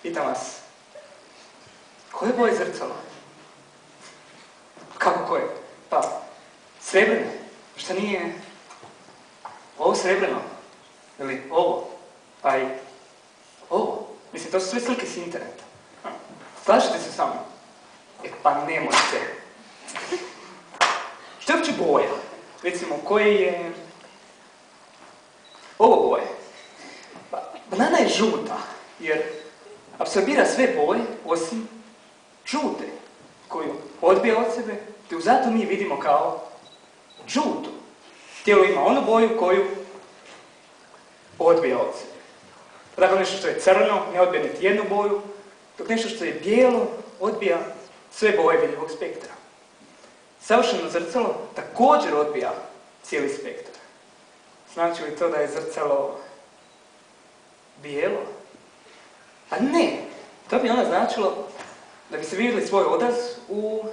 Pitam vas, koje boje zrcalo? Kako koje? Pa, srebrne. Šta nije ovo srebreno? Ili ovo? Pa i ovo? Mislim, to su sve slike s interneta. Slažete se sa mnom? Pa nemojte. Što je uopće boja? Recimo, koje je ovo boje? Pa, banana je žuta, jer apsorbira sve boje, osim žute, koju odbija od sebe, te zato mi vidimo kao žutu. Tijelo ima onu boju koju odbija od sebe. Dakle, nešto što je crno ne odbija niti jednu boju, dok nešto što je bijelo odbija sve boje vidljivog spektra. Savršeno zrcalo također odbija cijeli spektar. Znači li to da je zrcalo bijelo? A ne, to bi onda značilo da bi se vidjeli svoj odraz u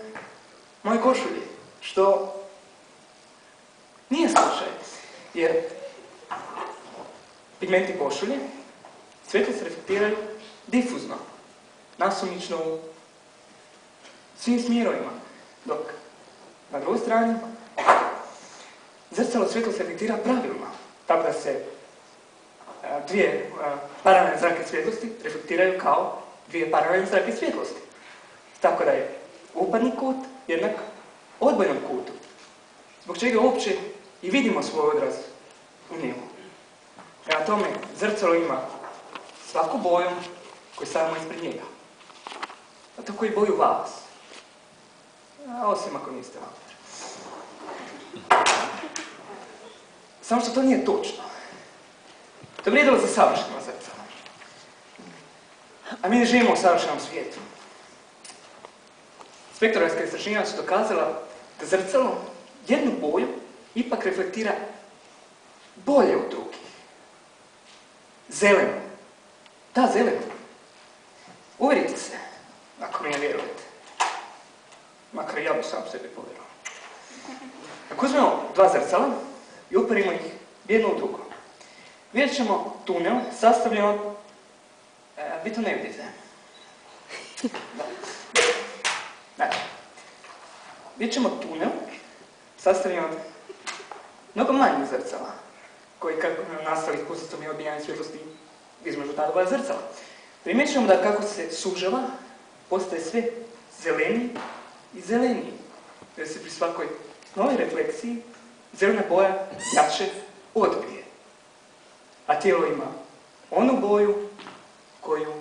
mojoj košulji, što nije slučaj, jer pigmenti košulje svjetlo se reflektiraju difuzno, nasumično u svim smjerovima, dok na drugoj strani zrcalo svjetlo se reflektira pravilno, tako da se dvije paralelne zrake svjetlosti reflektiraju kao dvije paralelne zrake svjetlosti. Tako da je upadni kut jednak odbojnom kutu, zbog čega uopće i vidimo svoj odraz u njemu. Prema tome, zrcalo ima svaku boju koju stavimo ispred njega. A tako i boju vas. Osim ako niste vampir. Samo što to nije točno. To vrijedilo za savršeno zrcalo. A mi ne živimo u savršenom svijetu. Spektrografska istraživanja su dokazala da zrcalo jednu boju ipak reflektira bolje od drugih. Zeleno. Da, zeleno. Uvjerite se, ako mi ne vjerujete. Makar ja bi sam sebi povjerovao. Ako uzmemo dva zrcala i uparimo ih jedno u drugo, vidjet ćemo tunel sastavljen od... vi to ne vidite. Znači, vidjet ćemo tunel sastavljen od mnogo manjih zrcala, koji kako nastali pucicom i odbijanjem svjetlosti između ta dva zrcala. Primijetit ćemo da kako se sužava, postaje sve zeleniji i zeleniji, jer se pri svakoj novoj refleksiji zelena boja jače odbije. A tijelo ima onu boju koju